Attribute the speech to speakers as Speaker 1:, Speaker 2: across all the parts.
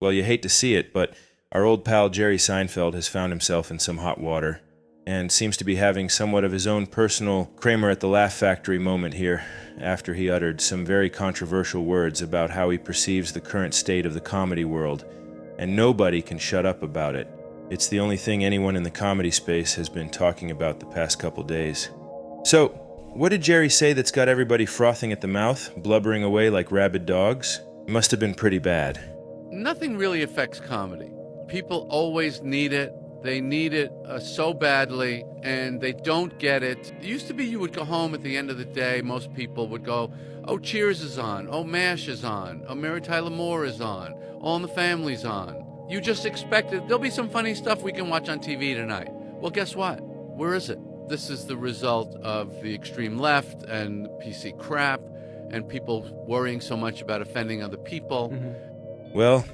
Speaker 1: Well, you hate to see it, but our old pal Jerry Seinfeld has found himself in some hot water and seems to be having somewhat of his own personal Kramer at the Laugh Factory moment here after he uttered some very controversial words about how he perceives the current state of the comedy world, and nobody can shut up about it. It's the only thing anyone in the comedy space has been talking about the past couple days. So, what did Jerry say that's got everybody frothing at the mouth, blubbering away like rabid dogs? It must have been pretty bad.
Speaker 2: Nothing really affects comedy. People always need it. They need it so badly, and they don't get it. It used to be you would go home at the end of the day, most people would go, oh, Cheers is on, oh, MASH is on, oh, Mary Tyler Moore is on, All in the Family's on. You just expected, there'll be some funny stuff we can watch on TV tonight. Well, guess what? Where is it? This is the result of the extreme left and PC crap and people worrying so much about offending other people.
Speaker 1: Well,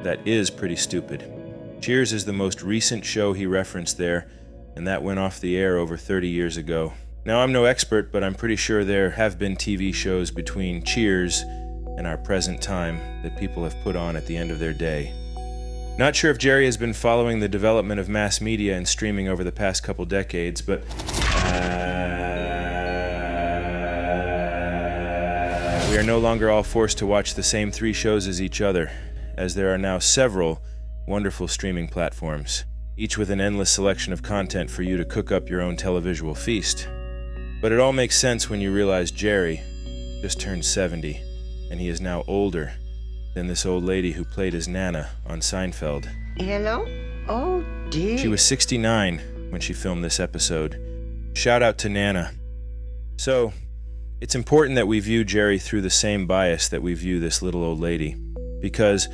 Speaker 1: that is pretty stupid. Cheers is the most recent show he referenced there, and that went off the air over 30 years ago. Now, I'm no expert, but I'm pretty sure there have been TV shows between Cheers and our present time that people have put on at the end of their day. Not sure if Jerry has been following the development of mass media and streaming over the past couple decades, but we are no longer all forced to watch the same 3 shows as each other, as there are now several wonderful streaming platforms, each with an endless selection of content for you to cook up your own televisual feast. But it all makes sense when you realize Jerry just turned 70, and he is now older than this old lady who played his Nana on Seinfeld.
Speaker 3: Hello? Oh, dear.
Speaker 1: She was 69 when she filmed this episode. Shout out to Nana. So, it's important that we view Jerry through the same bias that we view this little old lady, because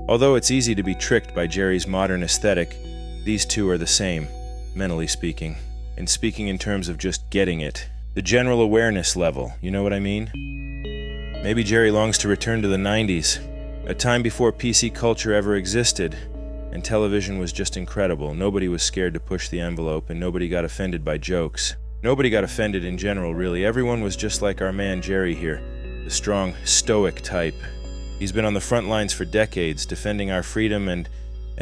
Speaker 1: although it's easy to be tricked by Jerry's modern aesthetic, these two are the same, mentally speaking, and speaking in terms of just getting it. The general awareness level, you know what I mean? Maybe Jerry longs to return to the 90s, a time before PC culture ever existed, and television was just incredible. Nobody was scared to push the envelope, and nobody got offended by jokes. Nobody got offended in general, really. Everyone was just like our man Jerry here, the strong, stoic type. He's been on the front lines for decades, defending our freedom and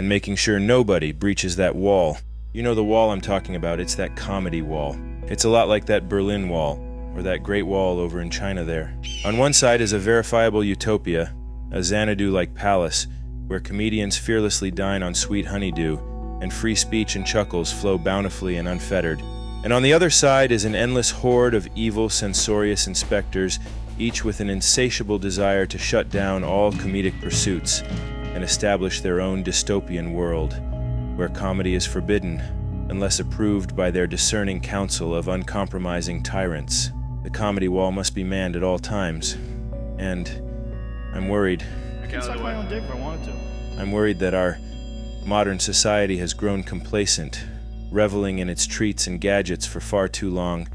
Speaker 1: making sure nobody breaches that wall. You know the wall I'm talking about, it's that comedy wall. It's a lot like that Berlin Wall, or that Great Wall over in China there. On one side is a verifiable utopia, a Xanadu-like palace, where comedians fearlessly dine on sweet honeydew, and free speech and chuckles flow bountifully and unfettered. And on the other side is an endless horde of evil, censorious inspectors, each with an insatiable desire to shut down all comedic pursuits and establish their own dystopian world, where comedy is forbidden unless approved by their discerning council of uncompromising tyrants. The comedy wall must be manned at all times, and I'm worried.
Speaker 4: I can suck my own dick if I wanted to.
Speaker 1: I'm worried that our modern society has grown complacent, reveling in its treats and gadgets for far too long,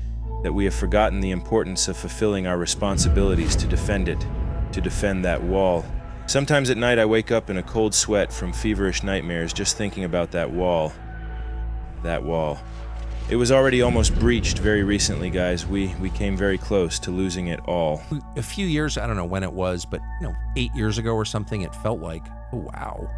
Speaker 1: that we have forgotten the importance of fulfilling our responsibilities to defend it, to defend that wall. Sometimes at night I wake up in a cold sweat from feverish nightmares just thinking about that wall. That wall. It was already almost breached very recently, guys. We came very close to losing it all.
Speaker 5: A few years, I don't know when it was, but 8 years ago or something, it felt like, oh wow,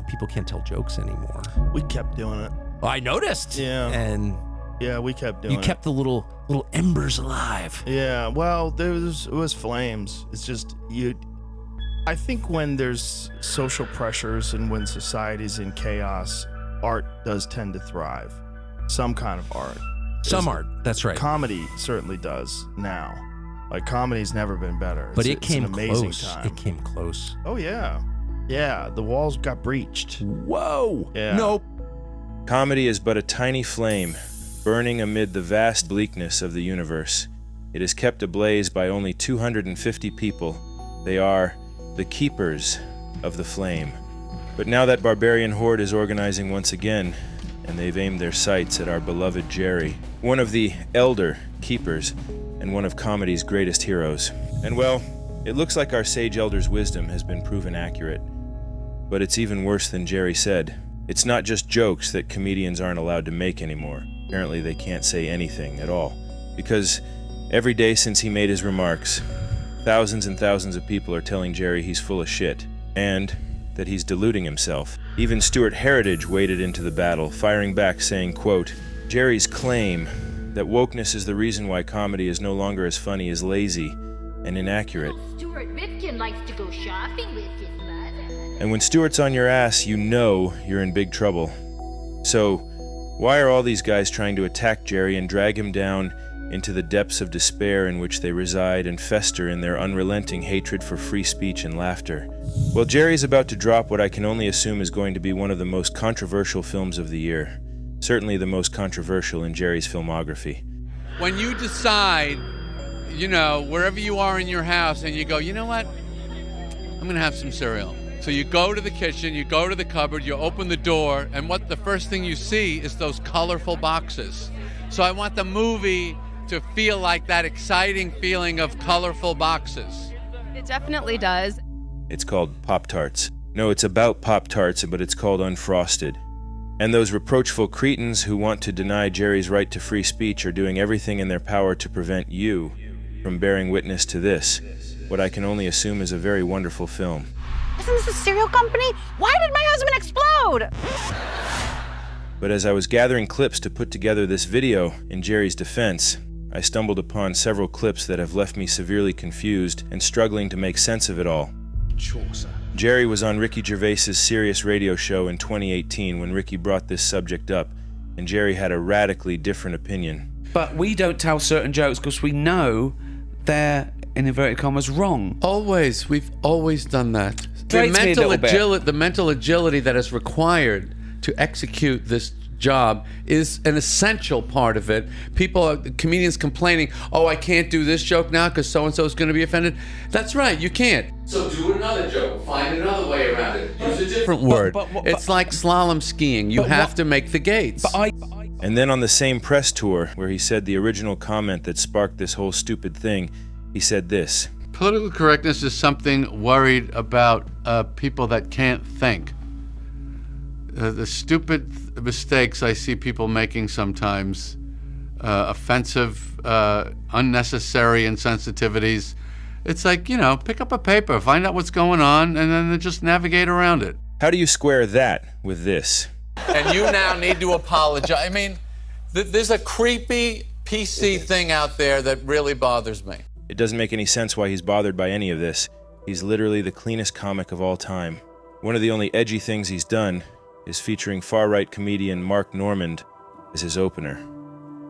Speaker 5: people can't tell jokes anymore.
Speaker 4: We kept doing it.
Speaker 5: Well, I noticed.
Speaker 4: Yeah.
Speaker 5: And
Speaker 4: yeah, we kept doing it.
Speaker 5: You kept the little embers alive.
Speaker 4: Yeah, well, it was flames. It's just I think when there's social pressures and when society's in chaos, art does tend to thrive. Some kind of art.
Speaker 5: Some art, that's right.
Speaker 4: Comedy certainly does now. Like, comedy's never been better.
Speaker 5: But
Speaker 4: it's
Speaker 5: came
Speaker 4: an amazing
Speaker 5: close.
Speaker 4: time.
Speaker 5: It came close.
Speaker 4: Oh, yeah. Yeah, the walls got breached.
Speaker 5: Whoa.
Speaker 4: Yeah.
Speaker 5: Nope.
Speaker 1: Comedy is but a tiny flame, burning amid the vast bleakness of the universe. It is kept ablaze by only 250 people. They are the keepers of the flame. But now that barbarian horde is organizing once again, and they've aimed their sights at our beloved Jerry, one of the elder keepers, and one of comedy's greatest heroes. And well, it looks like our sage elder's wisdom has been proven accurate. But it's even worse than Jerry said. It's not just jokes that comedians aren't allowed to make anymore. Apparently they can't say anything at all. Because every day since he made his remarks, thousands and thousands of people are telling Jerry he's full of shit. And that he's deluding himself. Even Stuart Heritage waded into the battle, firing back saying, quote, Jerry's claim that wokeness is the reason why comedy is no longer as funny is lazy and inaccurate.
Speaker 6: Stuart Ripken likes to go shopping with his mother.
Speaker 1: And when Stuart's on your ass, you know you're in big trouble. So, why are all these guys trying to attack Jerry and drag him down into the depths of despair in which they reside and fester in their unrelenting hatred for free speech and laughter? Well, Jerry's about to drop what I can only assume is going to be one of the most controversial films of the year. Certainly the most controversial in Jerry's filmography.
Speaker 2: When you decide, wherever you are in your house, and you go, you know what? I'm going to have some cereal. So you go to the kitchen, you go to the cupboard, you open the door, and what the first thing you see is those colorful boxes. So I want the movie to feel like that exciting feeling of colorful boxes.
Speaker 7: It definitely does.
Speaker 1: It's called Pop-Tarts. No, it's about Pop-Tarts, but it's called Unfrosted. And those reproachful cretins who want to deny Jerry's right to free speech are doing everything in their power to prevent you from bearing witness to this, what I can only assume is a very wonderful film.
Speaker 7: Isn't this a cereal company? Why did my husband explode?
Speaker 1: But as I was gathering clips to put together this video in Jerry's defense, I stumbled upon several clips that have left me severely confused and struggling to make sense of it all. Jerry was on Ricky Gervais's Sirius radio show in 2018 when Ricky brought this subject up, and Jerry had a radically different opinion.
Speaker 8: But we don't tell certain jokes because we know they're, in inverted commas, wrong.
Speaker 2: Always. We've always done that. The mental agility that is required to execute this job is an essential part of it. Comedians complaining, oh, I can't do this joke now because so-and-so is going to be offended. That's right, you can't. So do another joke. Find another way around it. Use a different word. It's like slalom skiing. You have to make the gates.
Speaker 1: And then on the same press tour, where he said the original comment that sparked this whole stupid thing, he said this.
Speaker 2: Political correctness is something worried about people that can't think. The stupid mistakes I see people making sometimes, offensive, unnecessary insensitivities. It's like, pick up a paper, find out what's going on, and then just navigate around it.
Speaker 1: How do you square that with this?
Speaker 2: And you now need to apologize. I mean, there's a creepy PC thing out there that really bothers me.
Speaker 1: It doesn't make any sense why he's bothered by any of this. He's literally the cleanest comic of all time. One of the only edgy things he's done is featuring far-right comedian Mark Normand as his opener.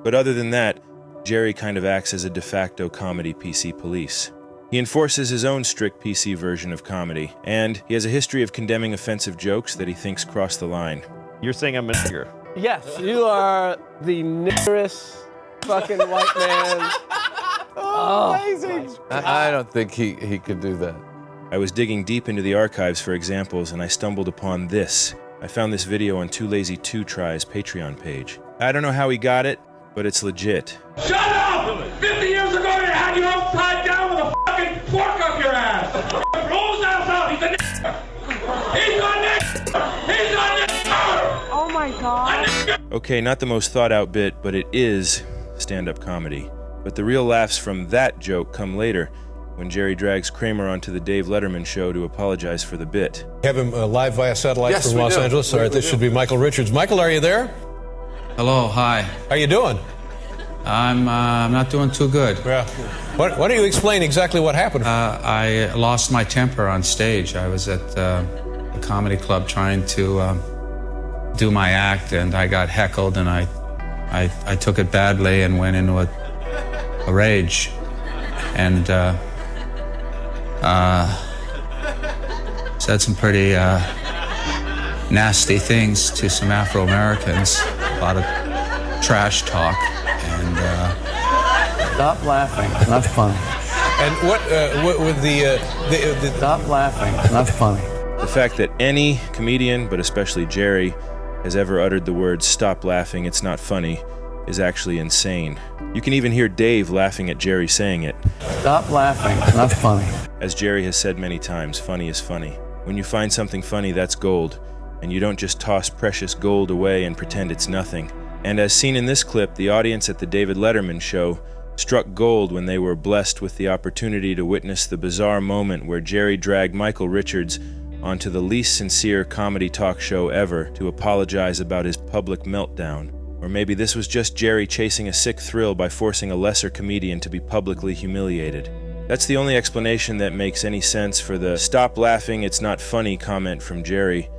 Speaker 1: But other than that, Jerry kind of acts as a de facto comedy PC police. He enforces his own strict PC version of comedy, and he has a history of condemning offensive jokes that he thinks cross the line.
Speaker 9: You're saying I'm a nigger?
Speaker 10: Yes, you are the niggerest fucking white man.
Speaker 9: Amazing!
Speaker 2: I don't think he could do that.
Speaker 1: I was digging deep into the archives for examples, and I stumbled upon this. I found this video on Too Lazy 2 Try's Patreon page. I don't know how he got it, but it's legit.
Speaker 11: Shut up! 50 years ago they had you upside down with a fucking fork up your ass! Rolls out, he's a nigger! He's a nigger! He's a nigger!
Speaker 7: Oh my God.
Speaker 1: Okay, not the most thought out bit, but it is stand-up comedy. But the real laughs from that joke come later, when Jerry drags Kramer onto the Dave Letterman show to apologize for the bit.
Speaker 12: Have him live via satellite from Los Angeles. All right, this should be Michael Richards. Michael, are you there?
Speaker 13: Hello, hi.
Speaker 12: How you doing?
Speaker 13: I'm not doing too good.
Speaker 12: Yeah. Why don't you explain exactly what happened?
Speaker 13: I lost my temper on stage. I was at a comedy club trying to do my act, and I got heckled, and I took it badly and went into a rage, and said some pretty nasty things to some Afro-Americans, a lot of trash talk, and
Speaker 10: Stop laughing, it's not funny.
Speaker 12: And what with the
Speaker 10: Stop laughing, it's not funny.
Speaker 1: The fact that any comedian, but especially Jerry, has ever uttered the words "stop laughing, it's not funny" is actually insane. You can even hear Dave laughing at Jerry saying it.
Speaker 10: Stop laughing, it's not funny.
Speaker 1: As Jerry has said many times, funny is funny. When you find something funny, that's gold, and you don't just toss precious gold away and pretend it's nothing. And as seen in this clip, the audience at the David Letterman show struck gold when they were blessed with the opportunity to witness the bizarre moment where Jerry dragged Michael Richards onto the least sincere comedy talk show ever to apologize about his public meltdown. Or maybe this was just Jerry chasing a sick thrill by forcing a lesser comedian to be publicly humiliated. That's the only explanation that makes any sense for the "stop laughing, it's not funny" comment from Jerry,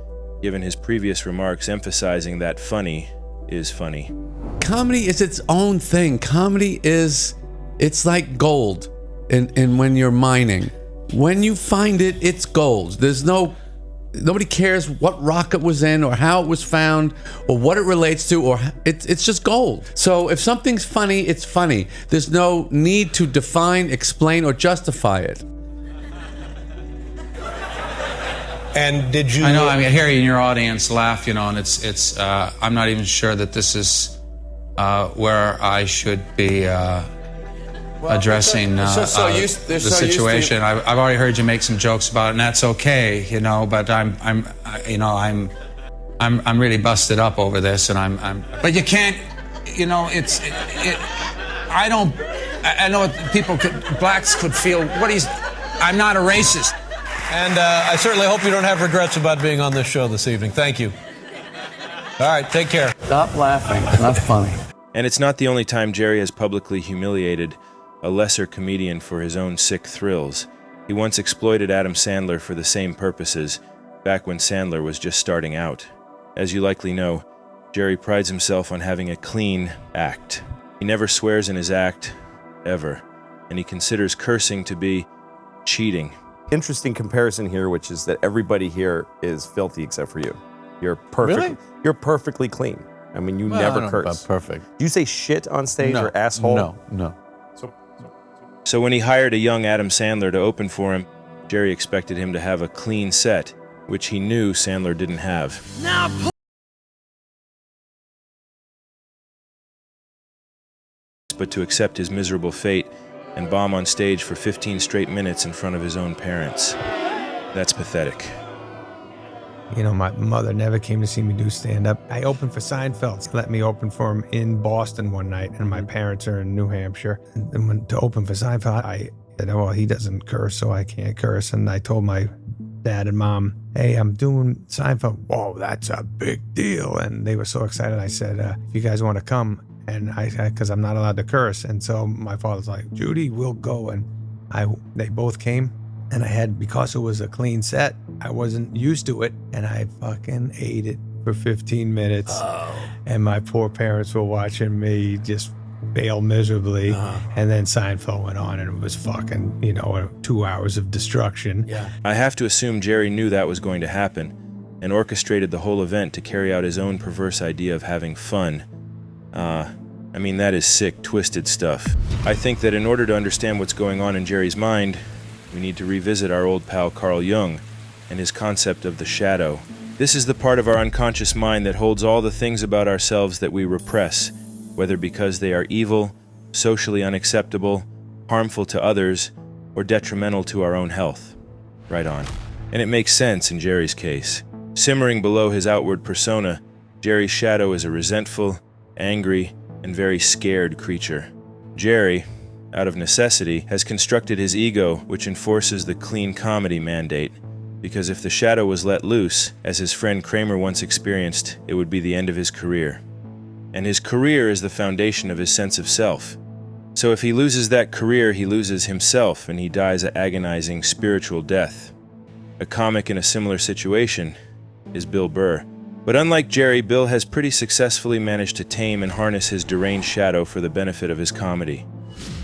Speaker 1: given his previous remarks emphasizing that funny is funny.
Speaker 2: Comedy is its own thing. Comedy is, it's like gold and when you're mining. When you find it, it's gold. Nobody cares what rock it was in or how it was found or what it relates to, or it's just gold. So if something's funny, it's funny. There's no need to define, explain, or justify it.
Speaker 12: And did you?
Speaker 13: I know. I mean, hearing your audience laugh, you know, and it's. I'm not even sure that this is where I should be addressing the situation. I've already heard you make some jokes about it, and that's okay, you know. But I'm really busted up over this, and But you can't, you know. I know blacks could feel. I'm not a racist.
Speaker 12: And I certainly hope you don't have regrets about being on this show this evening. Thank you. All right, take care.
Speaker 2: Stop laughing. It's not funny.
Speaker 1: And it's not the only time Jerry has publicly humiliated a lesser comedian for his own sick thrills. He once exploited Adam Sandler for the same purposes, back when Sandler was just starting out. As you likely know, Jerry prides himself on having a clean act. He never swears in his act, ever, and he considers cursing to be cheating.
Speaker 14: Interesting comparison here, which is that everybody here is filthy except for you. You're perfect.
Speaker 10: Really?
Speaker 14: You're perfectly clean. I mean, you never curse.
Speaker 10: Perfect.
Speaker 14: Do you say shit on stage or asshole?
Speaker 10: No.
Speaker 1: So when he hired a young Adam Sandler to open for him, Jerry expected him to have a clean set, which he knew Sandler didn't have. But to accept his miserable fate and bomb on stage for 15 straight minutes in front of his own parents. That's pathetic.
Speaker 15: You know, my mother never came to see me do stand-up. I opened for Seinfeld. He let me open for him in Boston one night, and my parents are in New Hampshire. And to open for Seinfeld, I said, oh, well, he doesn't curse, so I can't curse. And I told my dad and mom, hey, I'm doing Seinfeld. Whoa, that's a big deal. And they were so excited. I said, if you guys want to come, and because I'm not allowed to curse. And so my father's like, Judy, we'll go. And they both came. And because it was a clean set, I wasn't used to it. And I fucking ate it for 15 minutes. Oh. And my poor parents were watching me just fail miserably. And then Seinfeld went on, and it was fucking, 2 hours of destruction.
Speaker 1: Yeah. I have to assume Jerry knew that was going to happen and orchestrated the whole event to carry out his own perverse idea of having fun. That is sick, twisted stuff. I think that in order to understand what's going on in Jerry's mind, we need to revisit our old pal Carl Jung and his concept of the shadow. This is the part of our unconscious mind that holds all the things about ourselves that we repress, whether because they are evil, socially unacceptable, harmful to others, or detrimental to our own health. Right on. And it makes sense in Jerry's case. Simmering below his outward persona, Jerry's shadow is a resentful, angry, and very scared creature. Jerry, out of necessity, has constructed his ego, which enforces the clean comedy mandate, because if the shadow was let loose, as his friend Kramer once experienced, it would be the end of his career. And his career is the foundation of his sense of self. So if he loses that career, he loses himself, and he dies an agonizing spiritual death. A comic in a similar situation is Bill Burr. But unlike Jerry, Bill has pretty successfully managed to tame and harness his deranged shadow for the benefit of his comedy.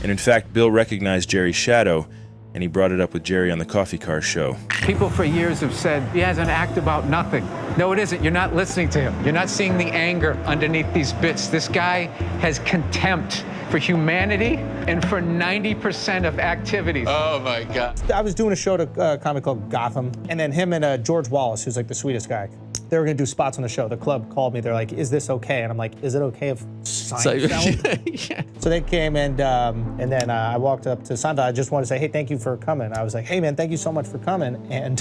Speaker 1: And in fact, Bill recognized Jerry's shadow, and he brought it up with Jerry on the Coffee Car Show.
Speaker 16: People for years have said he has an act about nothing. No, it isn't. You're not listening to him. You're not seeing the anger underneath these bits. This guy has contempt for humanity and for 90% of activities.
Speaker 17: Oh my God. I was doing a show at a comic called Gotham, and then him and George Wallace, who's like the sweetest guy, they were gonna do spots on the show. The club called me, they're like, is this okay? And I'm like, is it okay if Seinfeld? Yeah. So they came and then I walked up to Seinfeld. I just wanted to say, hey, thank you for coming. I was like, hey man, thank you so much for coming. And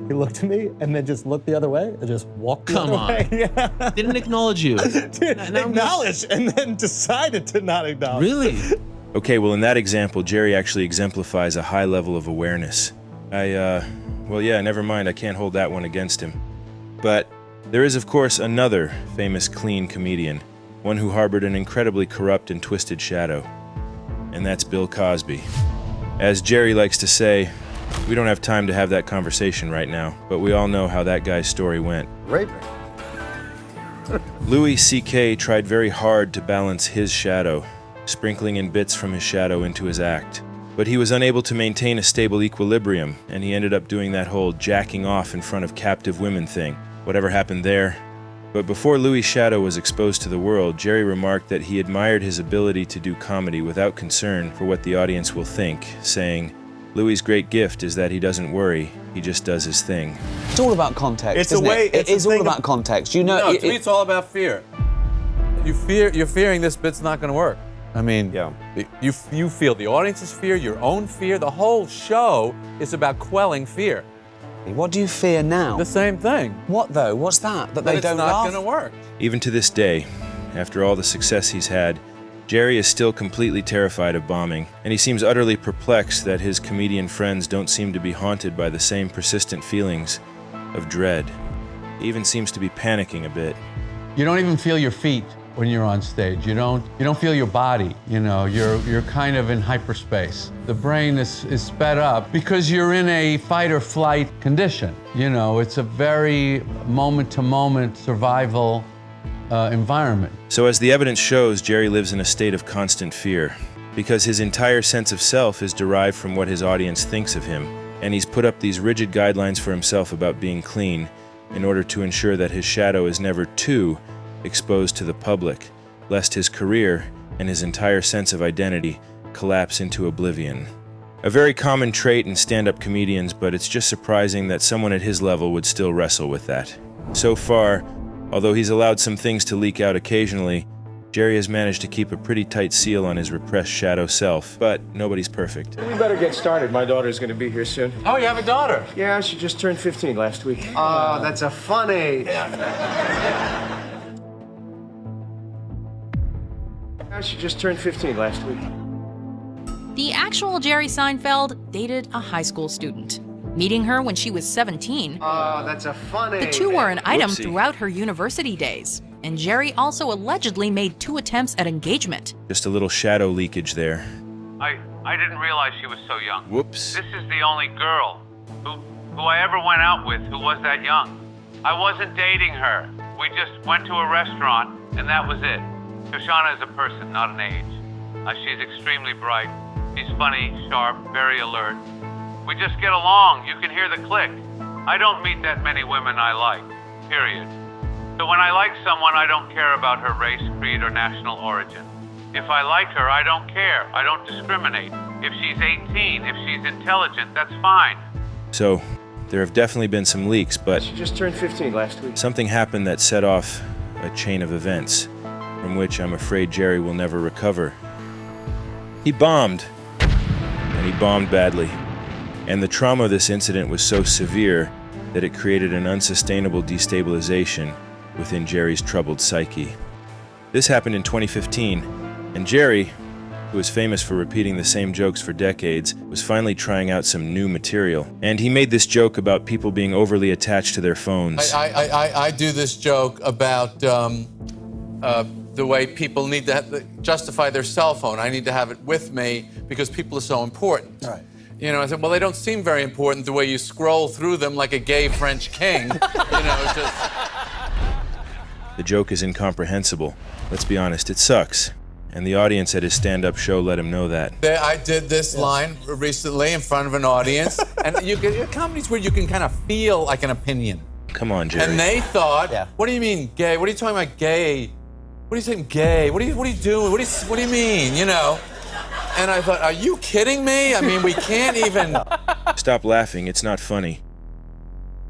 Speaker 17: he looked at me and then just looked the other way and just walked the other way. Yeah.
Speaker 18: Didn't acknowledge you.
Speaker 17: Acknowledged and then decided to not acknowledge.
Speaker 18: Really?
Speaker 1: Okay, well in that example, Jerry actually exemplifies a high level of awareness. Well, yeah, never mind, I can't hold that one against him. But there is, of course, another famous clean comedian, one who harbored an incredibly corrupt and twisted shadow. And that's Bill Cosby. As Jerry likes to say, we don't have time to have that conversation right now, but we all know how that guy's story went.
Speaker 18: Rape me.
Speaker 1: Louis C.K. tried very hard to balance his shadow, sprinkling in bits from his shadow into his act. But he was unable to maintain a stable equilibrium, and he ended up doing that whole jacking off in front of captive women thing. Whatever happened there. But before Louis' shadow was exposed to the world, Jerry remarked that he admired his ability to do comedy without concern for what the audience will think, saying, Louis' great gift is that he doesn't worry, he just does his thing.
Speaker 8: It's all about context,
Speaker 18: It's
Speaker 8: isn't
Speaker 18: a way-
Speaker 8: it?
Speaker 18: it's
Speaker 8: It
Speaker 18: a
Speaker 8: is all
Speaker 18: thing
Speaker 8: about context. You know,
Speaker 18: No, to me it's all about fear. You're fearing this bit's not going to work. I mean, you feel the audience's fear, your own fear. The whole show is about quelling fear.
Speaker 8: What do you fear now?
Speaker 18: The same thing.
Speaker 8: What though? What's that? That they
Speaker 18: it's
Speaker 8: don't
Speaker 18: not
Speaker 8: laugh?
Speaker 18: going to work.
Speaker 1: Even to this day, after all the success he's had, Jerry is still completely terrified of bombing, and he seems utterly perplexed that his comedian friends don't seem to be haunted by the same persistent feelings of dread. He even seems to be panicking a bit.
Speaker 2: You don't even feel your feet when you're on stage. You don't feel your body. You know, you're kind of in hyperspace. The brain is sped up because you're in a fight or flight condition. You know, it's a very moment-to-moment survival environment.
Speaker 1: So as the evidence shows, Jerry lives in a state of constant fear, because his entire sense of self is derived from what his audience thinks of him, and he's put up these rigid guidelines for himself about being clean in order to ensure that his shadow is never too exposed to the public, lest his career and his entire sense of identity collapse into oblivion. A very common trait in stand-up comedians, but it's just surprising that someone at his level would still wrestle with that. So far, although he's allowed some things to leak out occasionally, Jerry has managed to keep a pretty tight seal on his repressed shadow self, but nobody's perfect.
Speaker 10: We better get started. My daughter's going to be here soon.
Speaker 18: Oh, you have a daughter?
Speaker 10: Yeah, she just turned 15 last week. Oh, that's a fun age. She just turned 15 last week.
Speaker 19: The actual Jerry Seinfeld dated a high school student. Meeting her when she was 17,
Speaker 10: Oh, that's a fun age.
Speaker 19: the two were an item
Speaker 1: Whoopsie.
Speaker 19: throughout her university days, and Jerry also allegedly made 2 attempts at engagement.
Speaker 1: Just a little shadow leakage there.
Speaker 20: I didn't realize she was so young.
Speaker 1: Whoops.
Speaker 20: This is the only girl who I ever went out with who was that young. I wasn't dating her. We just went to a restaurant, and that was it. Shoshana is a person, not an age. She's extremely bright. She's funny, sharp, very alert. We just get along. You can hear the click. I don't meet that many women I like, period. So when I like someone, I don't care about her race, creed, or national origin. If I like her, I don't care. I don't discriminate. If she's 18, if she's intelligent, that's fine.
Speaker 1: So, there have definitely been some leaks, but
Speaker 10: She just turned 15 last week.
Speaker 1: something happened that set off a chain of events, from which I'm afraid Jerry will never recover. He bombed, and he bombed badly. And the trauma of this incident was so severe that it created an unsustainable destabilization within Jerry's troubled psyche. This happened in 2015, and Jerry, who is famous for repeating the same jokes for decades, was finally trying out some new material. And he made this joke about people being overly attached to their phones.
Speaker 18: I do this joke about the way people need to justify their cell phone. I need to have it with me because people are so important. Right. You know, I said, well, they don't seem very important the way you scroll through them like a gay French king. Just...
Speaker 1: The joke is incomprehensible. Let's be honest, it sucks. And the audience at his stand-up show let him know that.
Speaker 18: I did this line recently in front of an audience, and you get comedies where you can kind of feel like an opinion.
Speaker 1: Come on, Jerry.
Speaker 18: And they thought, what do you mean gay? What are you talking about gay? What are you saying gay? What are you doing? What do you mean, you know? And I thought, are you kidding me? I mean, we can't even...
Speaker 1: Stop laughing, it's not funny.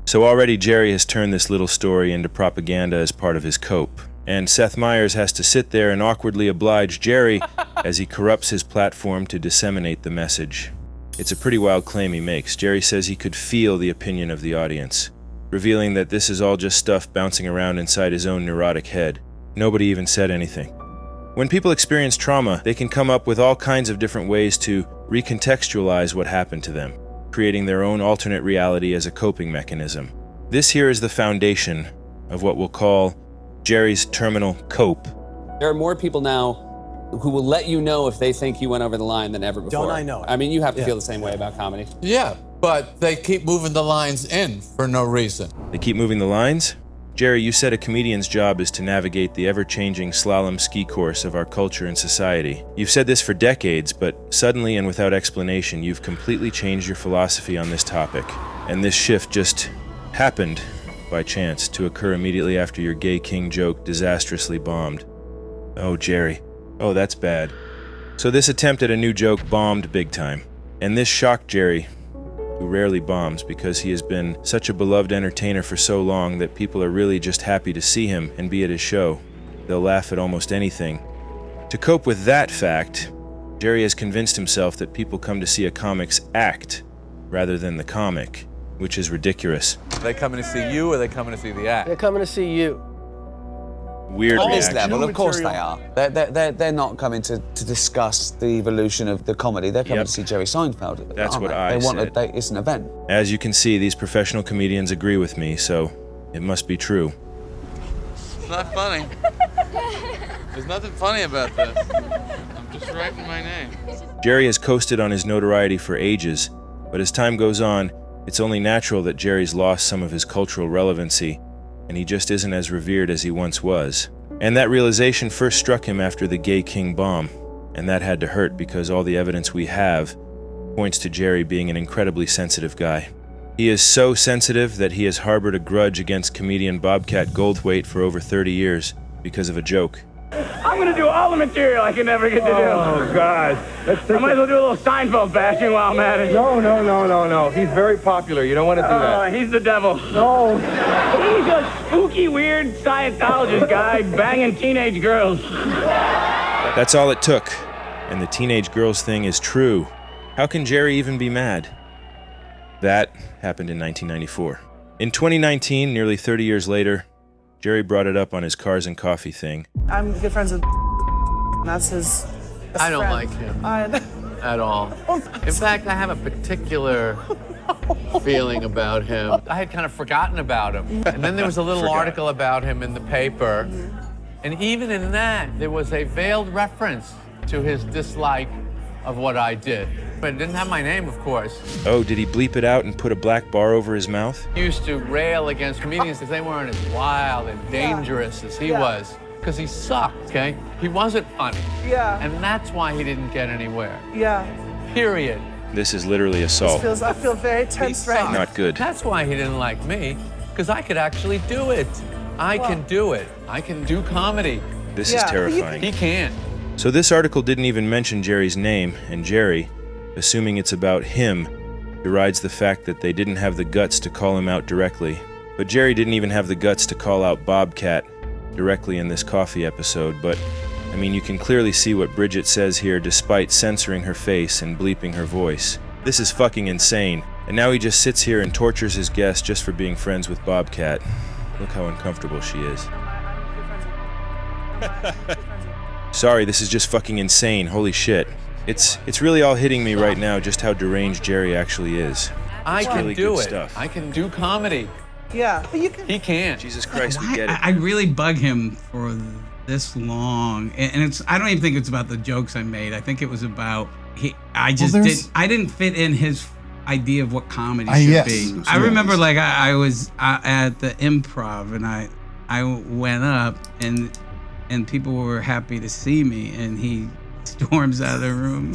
Speaker 1: So already Jerry has turned this little story into propaganda as part of his cope. And Seth Meyers has to sit there and awkwardly oblige Jerry as he corrupts his platform to disseminate the message. It's a pretty wild claim he makes. Jerry says he could feel the opinion of the audience, revealing that this is all just stuff bouncing around inside his own neurotic head. Nobody even said anything. When people experience trauma, they can come up with all kinds of different ways to recontextualize what happened to them. creating their own alternate reality as a coping mechanism. This here is the foundation of what we'll call Jerry's terminal cope.
Speaker 21: There are more people now who will let you know if they think you went over the line than ever before.
Speaker 18: Don't I know it?
Speaker 21: I mean, you have to feel the same way about comedy.
Speaker 18: Yeah, but they keep moving the lines in for no reason.
Speaker 1: They keep moving the lines? Jerry, you said a comedian's job is to navigate the ever-changing slalom ski course of our culture and society. You've said this for decades, but suddenly and without explanation, you've completely changed your philosophy on this topic. And this shift just happened, by chance, to occur immediately after your gay king joke disastrously bombed. Oh, Jerry. Oh, that's bad. So this attempt at a new joke bombed big time. And this shocked Jerry, who rarely bombs because he has been such a beloved entertainer for so long that people are really just happy to see him and be at his show. They'll laugh at almost anything. To cope with that fact, Jerry has convinced himself that people come to see a comic's act rather than the comic, which is ridiculous.
Speaker 18: Are they coming to see you or are they coming to see the act?
Speaker 10: They're coming to see you.
Speaker 1: Weird
Speaker 8: On
Speaker 1: reaction.
Speaker 8: this level, of course they are. They're not coming to discuss the evolution of the comedy. They're coming to see Jerry Seinfeld.
Speaker 1: That's what
Speaker 8: I
Speaker 1: said.
Speaker 8: It's an event.
Speaker 1: As you can see, these professional comedians agree with me, so it must be true.
Speaker 18: It's not funny. There's nothing funny about this. I'm just writing my name.
Speaker 1: Jerry has coasted on his notoriety for ages, but as time goes on, it's only natural that Jerry's lost some of his cultural relevancy, and he just isn't as revered as he once was. And that realization first struck him after the Gay King bomb, and that had to hurt because all the evidence we have points to Jerry being an incredibly sensitive guy. He is so sensitive that he has harbored a grudge against comedian Bobcat Goldweight for over 30 years because of a joke.
Speaker 11: I'm gonna do all the material I can never get to do. Oh, God. I might as well do a little Seinfeld bashing while I'm at it. No. He's very popular. You don't want to do that. He's the devil. No. He's a spooky, weird Scientologist guy banging teenage girls.
Speaker 1: That's all it took. And the teenage girls thing is true. How can Jerry even be mad? That happened in 1994. In 2019, nearly 30 years later, Jerry brought it up on his Cars and Coffee thing.
Speaker 22: I'm good friends with that's his
Speaker 2: I don't
Speaker 22: friend.
Speaker 2: like him at all. In fact, I have a particular feeling about him. I had kind of forgotten about him. And then there was a little article about him in the paper. And even in that, there was a veiled reference to his dislike of what I did. But it didn't have my name, of course.
Speaker 1: Oh, did he bleep it out and put a black bar over his mouth?
Speaker 2: He used to rail against comedians because they weren't as wild and dangerous as he was. Because he sucked, okay? He wasn't funny.
Speaker 22: Yeah.
Speaker 2: And that's why he didn't get anywhere.
Speaker 22: Yeah.
Speaker 2: Period.
Speaker 1: This is literally assault.
Speaker 22: I feel very tense right now.
Speaker 1: Not good.
Speaker 2: That's why he didn't like me, because I could actually do it. I can do it. I can do comedy.
Speaker 1: This is terrifying.
Speaker 2: He can't.
Speaker 1: So this article didn't even mention Jerry's name, and Jerry, assuming it's about him, derides the fact that they didn't have the guts to call him out directly. But Jerry didn't even have the guts to call out Bobcat directly in this coffee episode, but I mean, you can clearly see what Bridget says here despite censoring her face and bleeping her voice. This is fucking insane. And now he just sits here and tortures his guest just for being friends with Bobcat. Look how uncomfortable she is. Sorry, this is just fucking insane. Holy shit. It's really all hitting me right now just how deranged Jerry actually is.
Speaker 2: I can
Speaker 1: really
Speaker 2: do
Speaker 1: good
Speaker 2: it.
Speaker 1: Stuff.
Speaker 2: I can do comedy.
Speaker 22: Yeah, but you can.
Speaker 2: He can't.
Speaker 1: Jesus Christ, we get it.
Speaker 23: I really bug him for this long, and it's. I don't even think it's about the jokes I made. I think it was about I didn't fit in his idea of what comedy should be. I remember like I was at the Improv, and I went up, and people were happy to see me, and he storms out of the room,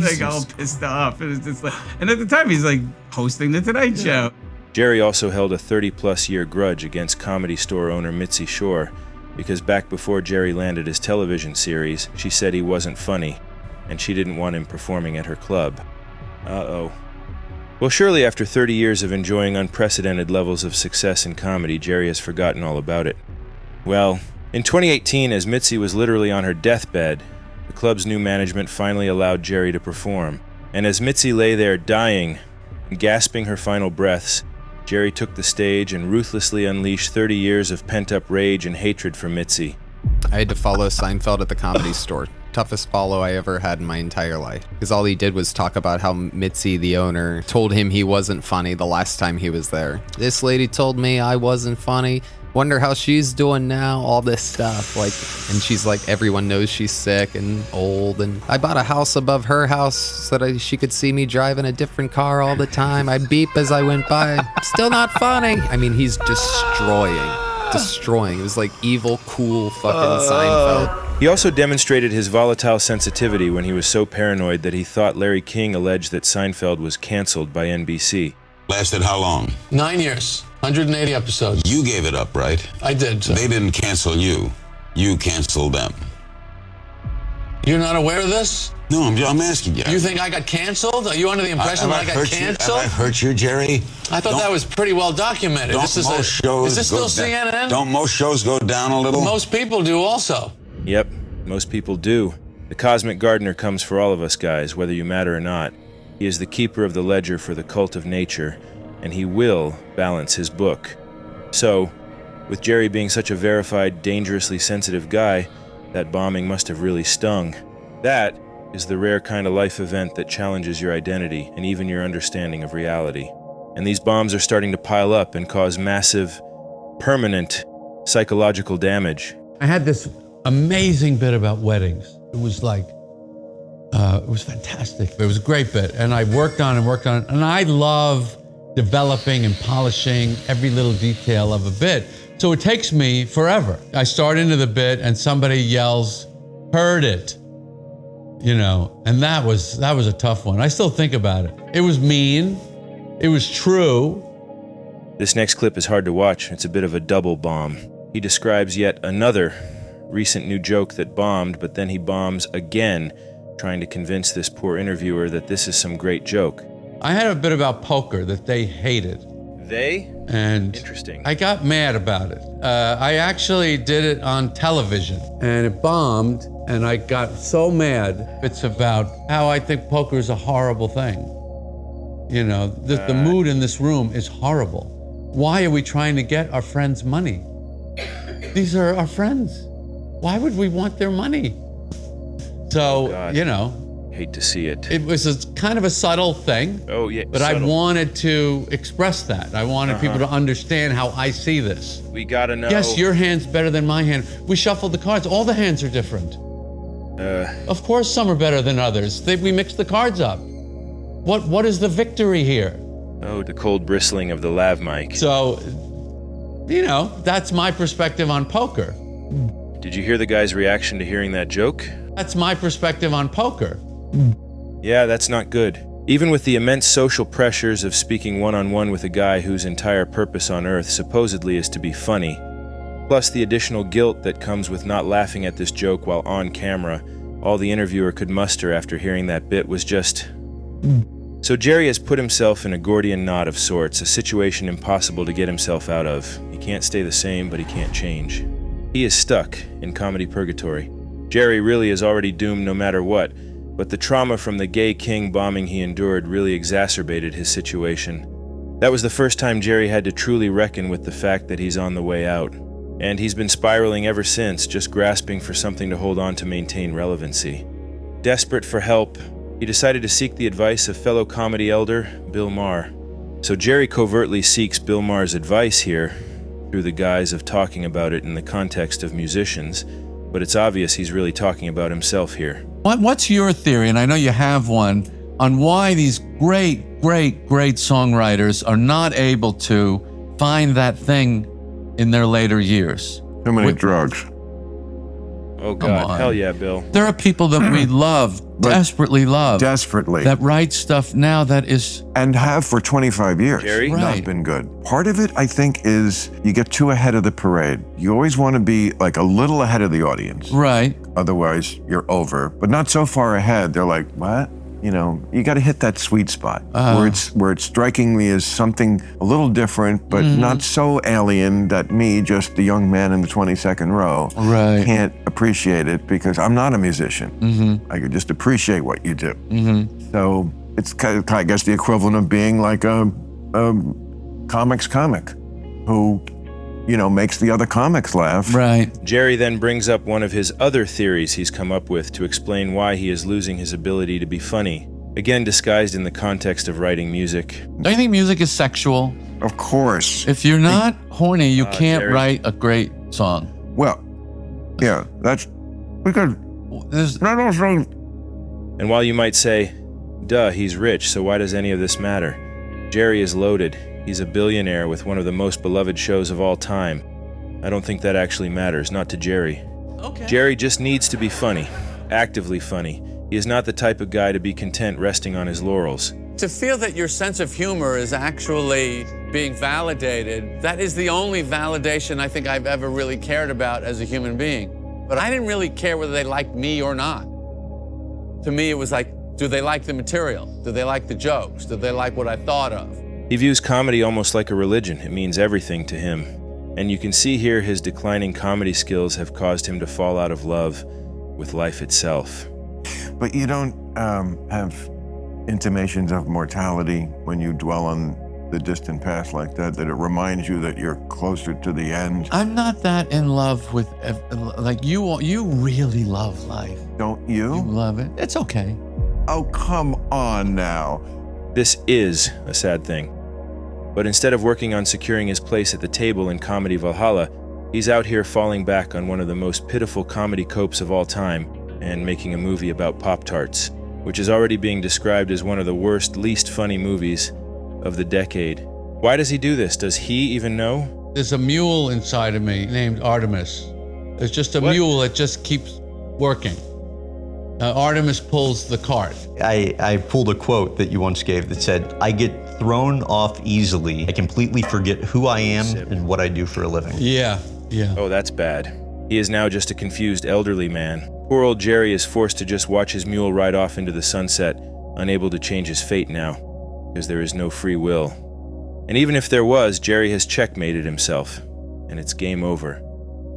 Speaker 23: like all pissed off, and it's just like. And at the time, he's like hosting the Tonight Show.
Speaker 1: Jerry also held a 30-plus year grudge against Comedy Store owner Mitzi Shore because back before Jerry landed his television series, she said he wasn't funny, and she didn't want him performing at her club. Uh-oh. Well, surely after 30 years of enjoying unprecedented levels of success in comedy, Jerry has forgotten all about it. Well, in 2018, as Mitzi was literally on her deathbed, the club's new management finally allowed Jerry to perform. And as Mitzi lay there dying and gasping her final breaths, Jerry took the stage and ruthlessly unleashed 30 years of pent-up rage and hatred for Mitzi.
Speaker 3: I had to follow Seinfeld at the Comedy Store. Toughest follow I ever had in my entire life. Because all he did was talk about how Mitzi, the owner, told him he wasn't funny the last time he was there. This lady told me I wasn't funny. Wonder how she's doing now, all this stuff. Like, and she's like, everyone knows she's sick and old. And I bought a house above her house so that she could see me driving a different car all the time. I beep as I went by. Still not funny. I mean, he's destroying. It was like evil, cool fucking Seinfeld.
Speaker 1: He also demonstrated his volatile sensitivity when he was so paranoid that he thought Larry King alleged that Seinfeld was canceled by NBC.
Speaker 4: Lasted how long?
Speaker 18: 9 years, 180 episodes.
Speaker 4: You gave it up, right?
Speaker 18: I did.
Speaker 4: They didn't cancel you. You canceled them.
Speaker 18: You're not aware of this?
Speaker 4: No, I'm asking you.
Speaker 18: You think I got canceled? Are you under the impression that I got canceled?
Speaker 4: Have I hurt you, Jerry?
Speaker 18: I thought that was pretty well documented.
Speaker 4: Is this still
Speaker 18: CNN?
Speaker 4: Don't most shows go down a little?
Speaker 18: Most people do also.
Speaker 1: Yep, most people do. The Cosmic Gardener comes for all of us guys, whether you matter or not. He is the keeper of the ledger for the cult of nature, and he will balance his book. So, with Jerry being such a verified, dangerously sensitive guy, that bombing must have really stung. That is the rare kind of life event that challenges your identity and even your understanding of reality. And these bombs are starting to pile up and cause massive, permanent psychological damage.
Speaker 2: I had this amazing bit about weddings. It was like, it was fantastic. It was a great bit. And I worked on it. And I love developing and polishing every little detail of a bit. So it takes me forever. I start into the bit and somebody yells, "Heard it." You know, and that was a tough one. I still think about it. It was mean. It was true.
Speaker 1: This next clip is hard to watch. It's a bit of a double bomb. He describes yet another recent new joke that bombed, but then he bombs again, trying to convince this poor interviewer that this is some great joke.
Speaker 2: I had a bit about poker that they hated.
Speaker 1: They?
Speaker 2: And
Speaker 1: interesting.
Speaker 2: I got mad about it. I actually did it on television, and it bombed, and I got so mad. It's about how I think poker is a horrible thing. You know, the mood in this room is horrible. Why are we trying to get our friends' money? These are our friends. Why would we want their money? So, you know.
Speaker 1: Hate to see it.
Speaker 2: It was a kind of a subtle thing.
Speaker 1: Oh, yeah.
Speaker 2: But subtle. I wanted to express that. I wanted people to understand how I see this.
Speaker 1: We gotta know.
Speaker 2: Yes, your hand's better than my hand. We shuffled the cards. All the hands are different. Of course, some are better than others. We mixed the cards up. What is the victory here?
Speaker 1: Oh, the cold bristling of the lav mic.
Speaker 2: So, you know, that's my perspective on poker.
Speaker 1: Did you hear the guy's reaction to hearing that joke?
Speaker 2: That's my perspective on poker.
Speaker 1: Yeah, that's not good. Even with the immense social pressures of speaking one-on-one with a guy whose entire purpose on Earth supposedly is to be funny, plus the additional guilt that comes with not laughing at this joke while on camera, all the interviewer could muster after hearing that bit was just... So Jerry has put himself in a Gordian knot of sorts, a situation impossible to get himself out of. He can't stay the same, but he can't change. He is stuck in comedy purgatory. Jerry really is already doomed no matter what, but the trauma from the gay king bombing he endured really exacerbated his situation. That was the first time Jerry had to truly reckon with the fact that he's on the way out. And he's been spiraling ever since, just grasping for something to hold on to maintain relevancy. Desperate for help, he decided to seek the advice of fellow comedy elder Bill Maher. So Jerry covertly seeks Bill Maher's advice here, through the guise of talking about it in the context of musicians, but it's obvious he's really talking about himself here.
Speaker 2: What's your theory, and I know you have one, on why these great songwriters are not able to find that thing in their later years?
Speaker 5: Too many drugs.
Speaker 1: Oh God, hell yeah, Bill.
Speaker 2: There are people that we love, desperately love.
Speaker 5: Desperately.
Speaker 2: That write stuff now that is...
Speaker 5: And have for 25 years.
Speaker 1: Jerry?
Speaker 5: Not been good. Part of it, I think, is you get too ahead of the parade. You always want to be like a little ahead of the audience.
Speaker 2: Right.
Speaker 5: Otherwise, you're over. But not so far ahead, they're like, what? You know, you got to hit that sweet spot where it's striking me as something a little different, but not so alien that me, just the young man in the 22nd row, can't appreciate it because I'm not a musician. I could just appreciate what you do. So it's kind of, I guess, the equivalent of being like a comics comic who makes the other comics laugh.
Speaker 18: Right.
Speaker 1: Jerry then brings up one of his other theories he's come up with to explain why he is losing his ability to be funny, again disguised in the context of writing music.
Speaker 18: Don't you think music is sexual?
Speaker 5: Of course.
Speaker 18: If you're not horny, you can't
Speaker 1: Jerry.
Speaker 18: write a great song.
Speaker 5: Well, yeah, that's because not also.
Speaker 1: And while you might say, duh, he's rich, so why does any of this matter? Jerry is loaded. He's a billionaire with one of the most beloved shows of all time. I don't think that actually matters, not to Jerry.
Speaker 18: Okay.
Speaker 1: Jerry just needs to be funny, actively funny. He is not the type of guy to be content resting on his laurels.
Speaker 18: To feel that your sense of humor is actually being validated, that is the only validation I think I've ever really cared about as a human being. But I didn't really care whether they liked me or not. To me, it was like, do they like the material? Do they like the jokes? Do they like what I thought of?
Speaker 1: He views comedy almost like a religion. It means everything to him. And you can see here his declining comedy skills have caused him to fall out of love with life itself.
Speaker 5: But you don't have intimations of mortality when you dwell on the distant past like that it reminds you that you're closer to the end.
Speaker 18: I'm not that in love with, like you really love life.
Speaker 5: Don't you?
Speaker 18: You love it. It's okay.
Speaker 5: Oh, come on now.
Speaker 1: This is a sad thing. But instead of working on securing his place at the table in comedy Valhalla, he's out here falling back on one of the most pitiful comedy copes of all time and making a movie about Pop-Tarts, which is already being described as one of the worst, least funny movies of the decade. Why does he do this? Does he even know?
Speaker 2: There's a mule inside of me named Artemis. There's just a mule that just keeps working. Artemis pulls the cart.
Speaker 6: I pulled a quote that you once gave that said, "I get thrown off easily. I completely forget who I am and what I do for a living."
Speaker 2: Yeah.
Speaker 1: Oh, that's bad. He is now just a confused elderly man. Poor old Jerry is forced to just watch his mule ride off into the sunset, unable to change his fate now, because there is no free will. And even if there was, Jerry has checkmated himself, and it's game over.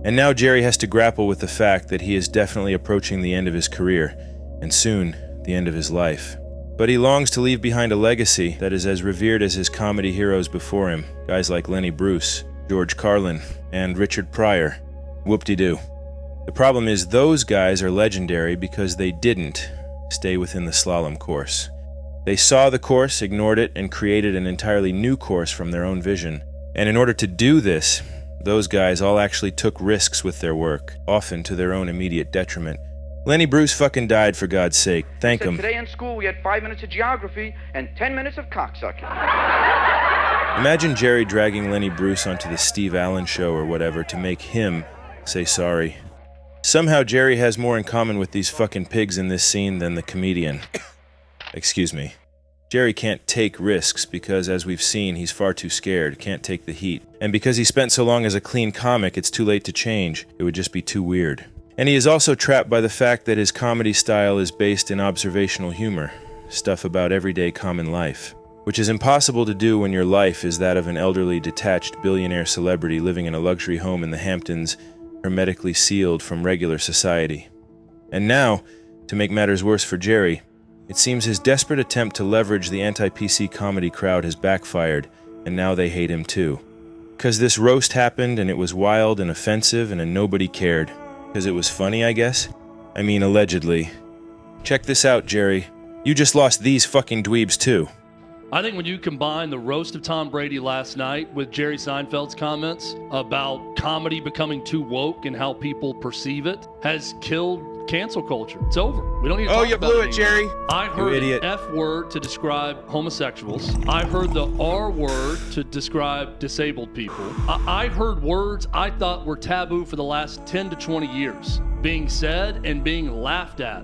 Speaker 1: And now Jerry has to grapple with the fact that he is definitely approaching the end of his career, and soon, the end of his life. But he longs to leave behind a legacy that is as revered as his comedy heroes before him, guys like Lenny Bruce, George Carlin, and Richard Pryor. Whoop-de-doo. The problem is those guys are legendary because they didn't stay within the slalom course. They saw the course, ignored it, and created an entirely new course from their own vision. And in order to do this, those guys all actually took risks with their work, often to their own immediate detriment. Lenny Bruce fucking died, for God's sake. Thank him.
Speaker 7: Today in school we had 5 minutes of geography and 10 minutes of cocksucking.
Speaker 1: Imagine Jerry dragging Lenny Bruce onto the Steve Allen Show or whatever to make him say sorry. Somehow Jerry has more in common with these fucking pigs in this scene than the comedian. Excuse me. Jerry can't take risks because, as we've seen, he's far too scared, can't take the heat. And because he spent so long as a clean comic, it's too late to change. It would just be too weird. And he is also trapped by the fact that his comedy style is based in observational humor, stuff about everyday common life, which is impossible to do when your life is that of an elderly, detached billionaire celebrity living in a luxury home in the Hamptons, hermetically sealed from regular society. And now, to make matters worse for Jerry, it seems his desperate attempt to leverage the anti-PC comedy crowd has backfired, and now they hate him too. 'Cause this roast happened, and it was wild and offensive, and nobody cared. 'Cause it was funny, I guess? I mean, allegedly. Check this out, Jerry. You just lost these fucking dweebs too.
Speaker 9: I think when you combine the roast of Tom Brady last night with Jerry Seinfeld's comments about comedy becoming too woke and how people perceive it, has killed cancel culture. It's over. We don't need to talk about it.
Speaker 1: Oh, you blew it, Jerry.
Speaker 9: I heard
Speaker 1: You idiot.
Speaker 9: the F word to describe homosexuals. I heard the R word to describe disabled people. I heard words I thought were taboo for the last 10 to 20 years being said and being laughed at.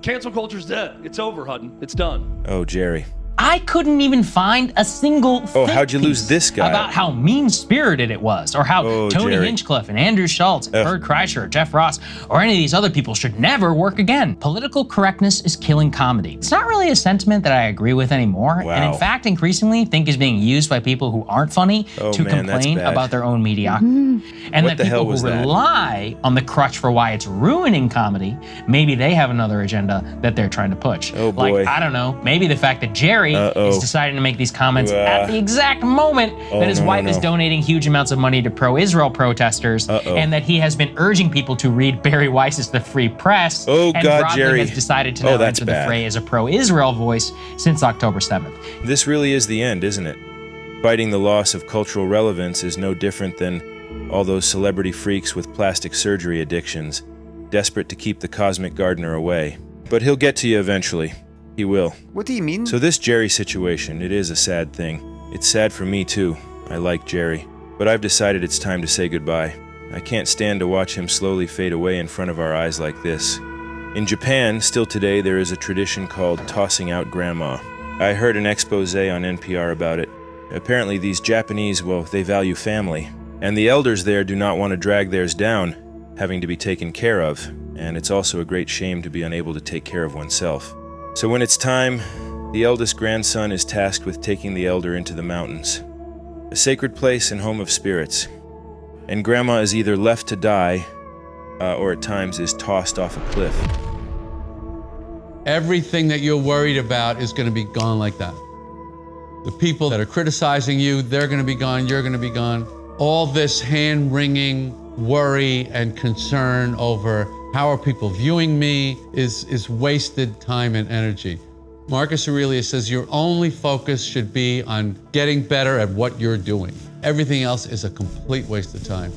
Speaker 9: Cancel culture's dead. It's over, Hutton. It's done.
Speaker 1: Oh, Jerry.
Speaker 24: I couldn't even find a single
Speaker 1: Oh, how'd you lose this guy?
Speaker 24: about how mean-spirited it was, or how Tony
Speaker 1: Jerry.
Speaker 24: Hinchcliffe and Andrew Schultz and Bert Kreischer or Jeff Ross or any of these other people should never work again. Political correctness is killing comedy. It's not really a sentiment that I agree with anymore, and in fact increasingly think is being used by people who aren't funny to complain about their own mediocrity. And
Speaker 1: What
Speaker 24: that
Speaker 1: the hell
Speaker 24: people
Speaker 1: was
Speaker 24: who
Speaker 1: that?
Speaker 24: rely on the crutch for why it's ruining comedy, maybe they have another agenda that they're trying to push.
Speaker 1: Oh boy.
Speaker 24: Like, I don't know, maybe the fact that Jerry Jerry is deciding to make these comments at the exact moment that his wife is donating huge amounts of money to pro-Israel protesters, and that he has been urging people to read Barry Weiss's The Free Press, and broadly
Speaker 1: Jerry.
Speaker 24: has decided to now enter the fray as a pro-Israel voice since October 7th.
Speaker 1: This really is the end, isn't it? Fighting the loss of cultural relevance is no different than all those celebrity freaks with plastic surgery addictions, desperate to keep the cosmic gardener away. But he'll get to you eventually. He will.
Speaker 12: What do you mean?
Speaker 1: So this Jerry situation, it is a sad thing. It's sad for me too. I like Jerry. But I've decided it's time to say goodbye. I can't stand to watch him slowly fade away in front of our eyes like this. In Japan, still today, there is a tradition called tossing out grandma. I heard an expose on NPR about it. Apparently these Japanese, well, they value family. And the elders there do not want to drag theirs down, having to be taken care of. And it's also a great shame to be unable to take care of oneself. So when it's time, the eldest grandson is tasked with taking the elder into the mountains, a sacred place and home of spirits. And grandma is either left to die, or at times is tossed off a cliff.
Speaker 2: Everything that you're worried about is going to be gone like that. The people that are criticizing you, they're going to be gone, you're going to be gone. All this hand-wringing worry and concern over how are people viewing me is wasted time and energy. Marcus Aurelius says your only focus should be on getting better at what you're doing. Everything else is a complete waste of time.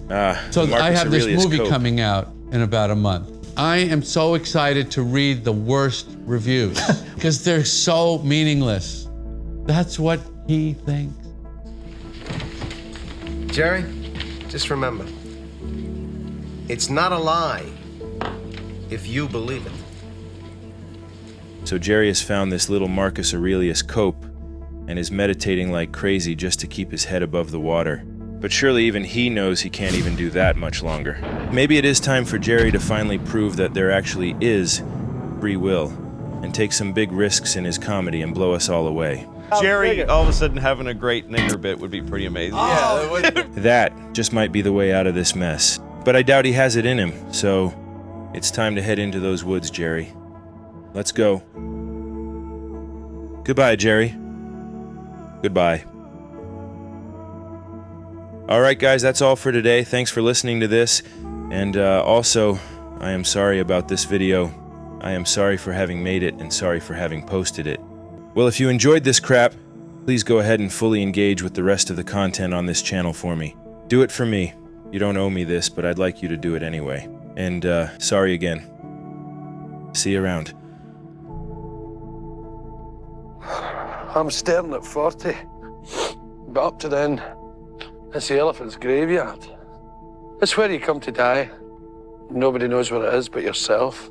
Speaker 2: So I have this movie coming out in about a month. I am so excited to read the worst reviews because they're so meaningless. That's what he thinks.
Speaker 12: Jerry, just remember, it's not a lie if you believe it.
Speaker 1: So Jerry has found this little Marcus Aurelius cope and is meditating like crazy just to keep his head above the water. But surely even he knows he can't even do that much longer. Maybe it is time for Jerry to finally prove that there actually is free will and take some big risks in his comedy and blow us all away.
Speaker 13: Jerry all of a sudden having a great nigger bit would be pretty amazing.
Speaker 1: That just might be the way out of this mess. But I doubt he has it in him, so it's time to head into those woods, Jerry. Let's go. Goodbye, Jerry. Goodbye. All right, guys, that's all for today. Thanks for listening to this. And also, I am sorry about this video. I am sorry for having made it and sorry for having posted it. Well, if you enjoyed this crap, please go ahead and fully engage with the rest of the content on this channel for me. Do it for me. You don't owe me this, but I'd like you to do it anyway. And sorry again. See you around.
Speaker 14: I'm staring at 40. But up to then, it's the elephant's graveyard. It's where you come to die. Nobody knows where it is but yourself.